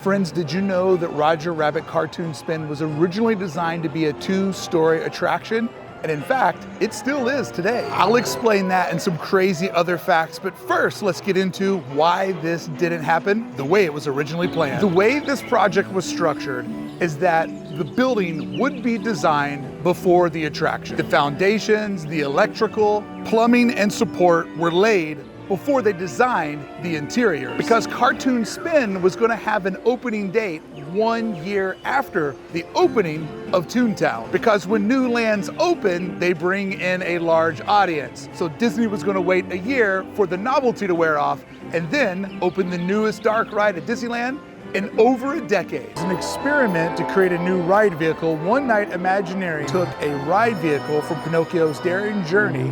Friends, did you know that Roger Rabbit Cartoon Spin was originally designed to be a two-story attraction? And in fact, it still is today. I'll explain that and some crazy other facts, but first let's get into why this didn't happen the way it was originally planned. The way this project was structured is that the building would be designed before the attraction. The foundations, the electrical, plumbing, and support were laid before they designed the interiors. Because Cartoon Spin was gonna have an opening date 1 year after the opening of ToonTown. Because when new lands open, they bring in a large audience. So Disney was gonna wait a year for the novelty to wear off and then open the newest dark ride at Disneyland in over a decade. As an experiment to create a new ride vehicle, one night Imagineering took a ride vehicle from Pinocchio's Daring Journey,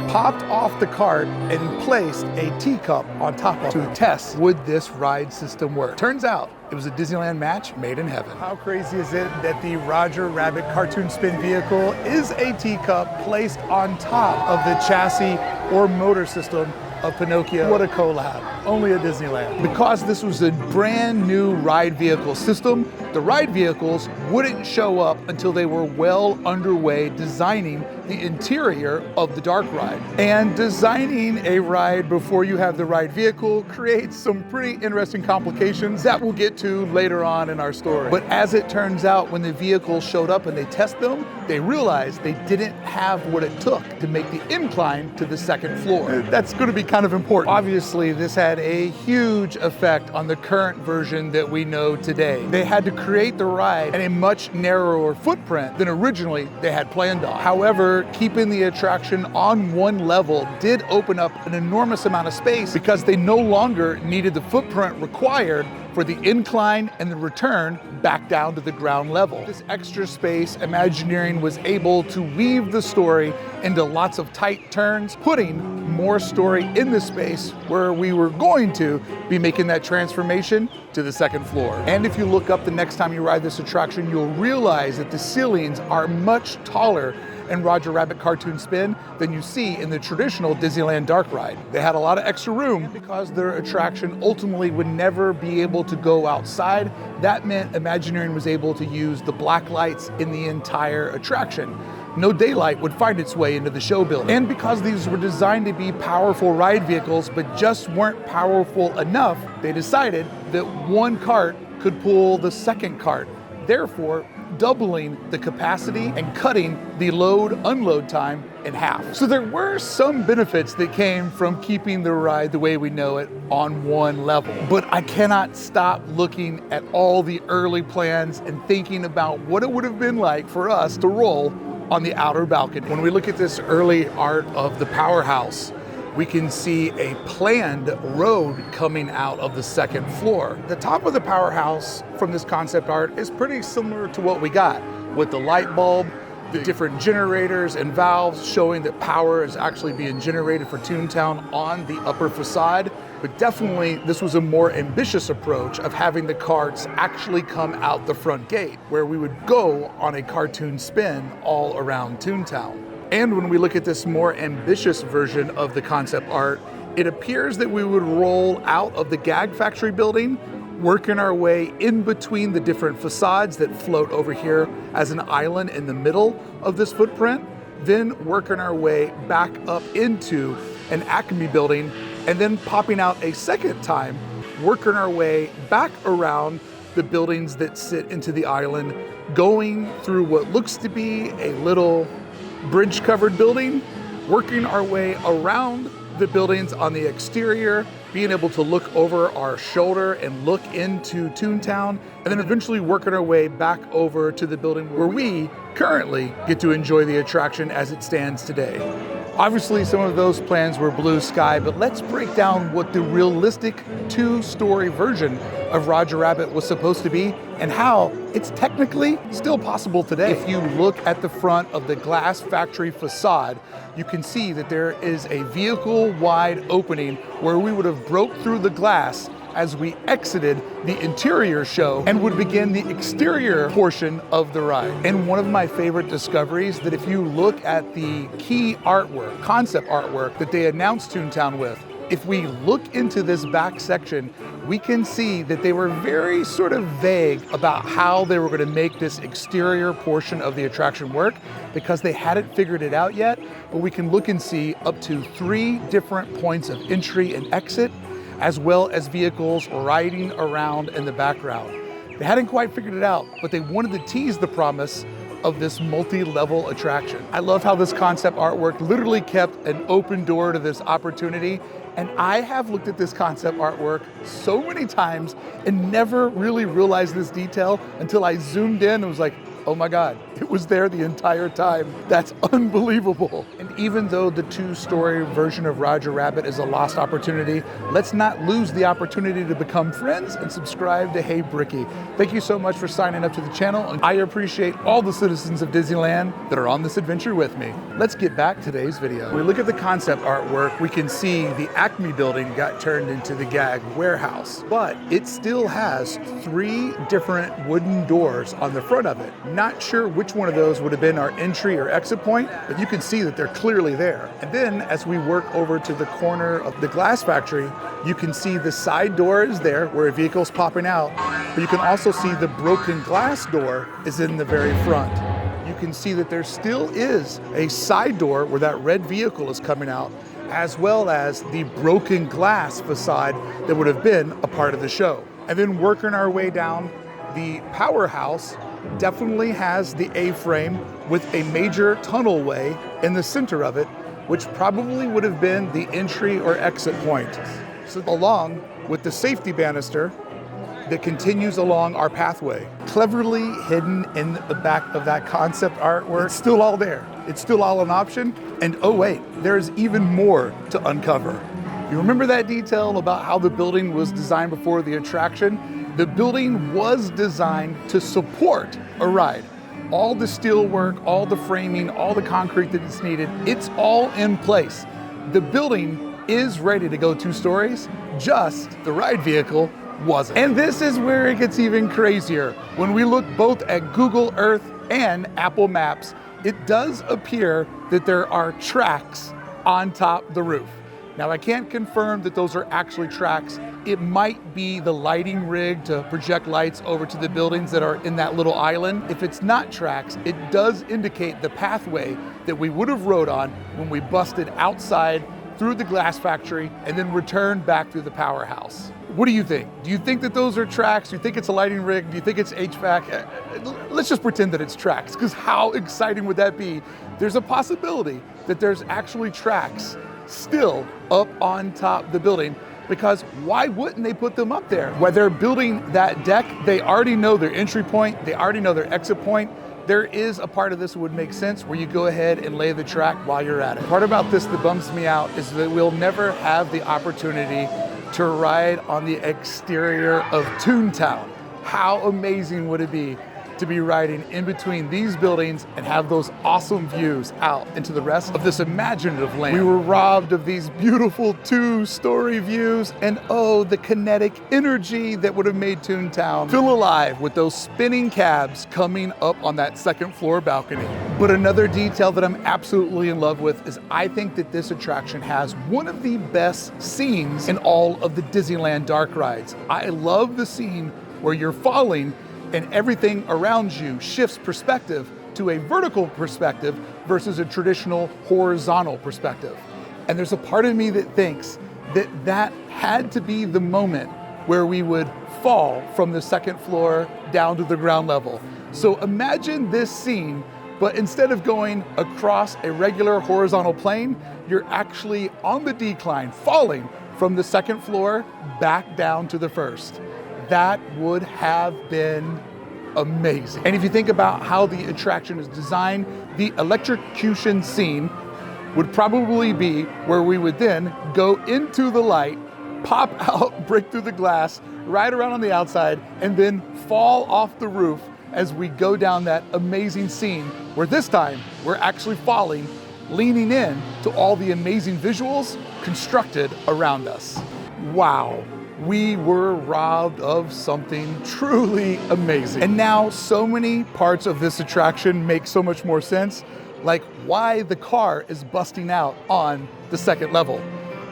popped off the cart and placed a teacup on top of it to test would this ride system work. Turns out it was a Disneyland match made in heaven. How crazy is it that the Roger Rabbit Cartoon Spin vehicle is a teacup placed on top of the chassis or motor system of Pinocchio? What a collab, only at Disneyland. Because this was a brand new ride vehicle system, the ride vehicles wouldn't show up until they were well underway designing the interior of the dark ride. And designing a ride before you have the ride vehicle creates some pretty interesting complications that we'll get to later on in our story. But as it turns out, when the vehicles showed up and they tested them, they realized they didn't have what it took to make the incline to the second floor. That's going to be kind of important. Obviously, this had a huge effect on the current version that we know today. They had to create the ride at a much narrower footprint than originally they had planned on. However, keeping the attraction on one level did open up an enormous amount of space because they no longer needed the footprint required for the incline and the return back down to the ground level. This extra space, Imagineering was able to weave the story into lots of tight turns, putting more story in the space where we were going to be making that transformation to the second floor. And if you look up the next time you ride this attraction, you'll realize that the ceilings are much taller in Roger Rabbit Cartoon Spin than you see in the traditional Disneyland dark ride. They had a lot of extra room because their attraction ultimately would never be able to go outside. That meant Imagineering was able to use the black lights in the entire attraction. No daylight would find its way into the show building. And because these were designed to be powerful ride vehicles but just weren't powerful enough, they decided that one cart could pull the second cart, therefore doubling the capacity and cutting the load-unload time in half. So there were some benefits that came from keeping the ride the way we know it on one level. But I cannot stop looking at all the early plans and thinking about what it would have been like for us to roll on the outer balcony. When we look at this early art of the powerhouse, we can see a planned road coming out of the second floor. The top of the powerhouse from this concept art is pretty similar to what we got, with the light bulb, the different generators and valves showing that power is actually being generated for ToonTown on the upper facade. But definitely this was a more ambitious approach of having the carts actually come out the front gate, where we would go on a cartoon spin all around ToonTown. And when we look at this more ambitious version of the concept art, it appears that we would roll out of the Gag Factory building, working our way in between the different facades that float over here as an island in the middle of this footprint, then working our way back up into an Acme building, and then popping out a second time, working our way back around the buildings that sit into the island, going through what looks to be a little bridge-covered building, working our way around the buildings on the exterior, being able to look over our shoulder and look into ToonTown, and then eventually working our way back over to the building where we currently get to enjoy the attraction as it stands today. Obviously, some of those plans were blue sky, but let's break down what the realistic two-story version of Roger Rabbit was supposed to be and how it's technically still possible today. If you look at the front of the glass factory facade, you can see that there is a vehicle-wide opening where we would have broke through the glass as we exited the interior show and would begin the exterior portion of the ride. And one of my favorite discoveries, that if you look at the key artwork, concept artwork that they announced ToonTown with, If we look into this back section, we can see that they were very sort of vague about how they were going to make this exterior portion of the attraction work because they hadn't figured it out yet. But we can look and see up to 3 different points of entry and exit, as well as vehicles riding around in the background. They hadn't quite figured it out, but they wanted to tease the promise of this multi-level attraction. I love how this concept artwork literally kept an open door to this opportunity. And I have looked at this concept artwork so many times and never really realized this detail until I zoomed in and was like, oh my God, it was there the entire time. That's unbelievable. And even though the 2-story version of Roger Rabbit is a lost opportunity, let's not lose the opportunity to become friends and subscribe to Hey Brickey. Thank you so much for signing up to the channel, and I appreciate all the citizens of Disneyland that are on this adventure with me. Let's get back to today's video. When we look at the concept artwork, we can see the Acme building got turned into the Gag warehouse, but it still has 3 different wooden doors on the front of it. Not sure which one of those would have been our entry or exit point, but you can see that they're clearly there. And then as we work over to the corner of the glass factory, you can see the side door is there where a vehicle's popping out, but you can also see the broken glass door is in the very front. You can see that there still is a side door where that red vehicle is coming out, as well as the broken glass facade that would have been a part of the show. And then working our way down, the powerhouse definitely has the A-frame with a major tunnelway in the center of it, which probably would have been the entry or exit point. So along with the safety banister that continues along our pathway. Cleverly hidden in the back of that concept artwork. It's still all there. It's still all an option. And oh wait, there's even more to uncover. You remember that detail about how the building was designed before the attraction? The building was designed to support a ride. All the steel work, all the framing, all the concrete that is needed, it's all in place. The building is ready to go 2 stories, just the ride vehicle wasn't. And this is where it gets even crazier. When we look both at Google Earth and Apple Maps, it does appear that there are tracks on top of the roof. Now, I can't confirm that those are actually tracks. It might be the lighting rig to project lights over to the buildings that are in that little island. If it's not tracks, it does indicate the pathway that we would have rode on when we busted outside through the glass factory and then returned back through the powerhouse. What do you think? Do you think that those are tracks? Do you think it's a lighting rig? Do you think it's HVAC? Let's just pretend that it's tracks, because how exciting would that be? There's a possibility that there's actually tracks still up on top of the building, because why wouldn't they put them up there? When they're building that deck, they already know their entry point, they already know their exit point. There is a part of this that would make sense where you go ahead and lay the track while you're at it. Part about this that bums me out is that we'll never have the opportunity to ride on the exterior of ToonTown. How amazing would it be to be riding in between these buildings and have those awesome views out into the rest of this imaginative land. We were robbed of these beautiful 2-story views, and oh, the kinetic energy that would have made ToonTown feel alive with those spinning cabs coming up on that 2nd floor balcony. But another detail that I'm absolutely in love with is I think that this attraction has one of the best scenes in all of the Disneyland dark rides. I love the scene where you're falling and everything around you shifts perspective to a vertical perspective versus a traditional horizontal perspective. And there's a part of me that thinks that that had to be the moment where we would fall from the 2nd floor down to the ground level. So imagine this scene, but instead of going across a regular horizontal plane, you're actually on the decline, falling from the 2nd floor back down to the 1st. That would have been amazing. And if you think about how the attraction is designed, the electrocution scene would probably be where we would then go into the light, pop out, break through the glass, ride around on the outside, and then fall off the roof as we go down that amazing scene where this time we're actually falling, leaning in to all the amazing visuals constructed around us. Wow. We were robbed of something truly amazing. And now so many parts of this attraction make so much more sense, like why the car is busting out on the 2nd level.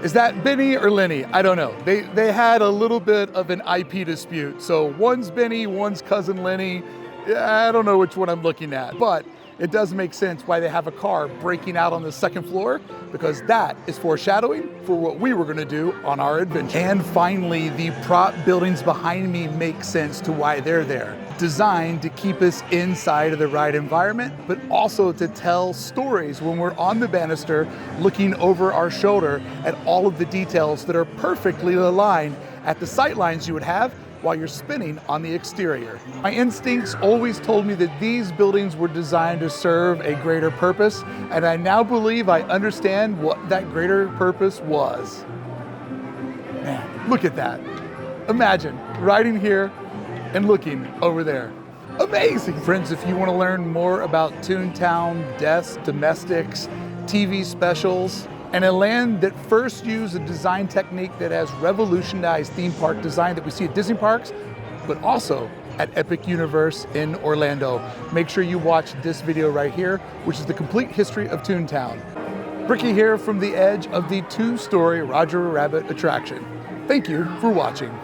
Is that Benny or Lenny? I don't know. They had a little bit of an IP dispute. So one's Benny, one's cousin Lenny. I don't know which one I'm looking at, but it does make sense why they have a car breaking out on the second floor, because that is foreshadowing for what we were gonna do on our adventure. And finally, the prop buildings behind me make sense to why they're there. Designed to keep us inside of the ride environment, but also to tell stories when we're on the banister, looking over our shoulder at all of the details that are perfectly aligned at the sight lines you would have while you're spinning on the exterior. My instincts always told me that these buildings were designed to serve a greater purpose, and I now believe I understand what that greater purpose was. Man, look at that. Imagine riding here and looking over there. Amazing! Friends, if you want to learn more about ToonTown, deaths, domestics, TV specials, and a land that first used a design technique that has revolutionized theme park design that we see at Disney parks, but also at Epic Universe in Orlando. Make sure you watch this video right here, which is the complete history of ToonTown. Brickey here from the edge of the two-story Roger Rabbit attraction. Thank you for watching.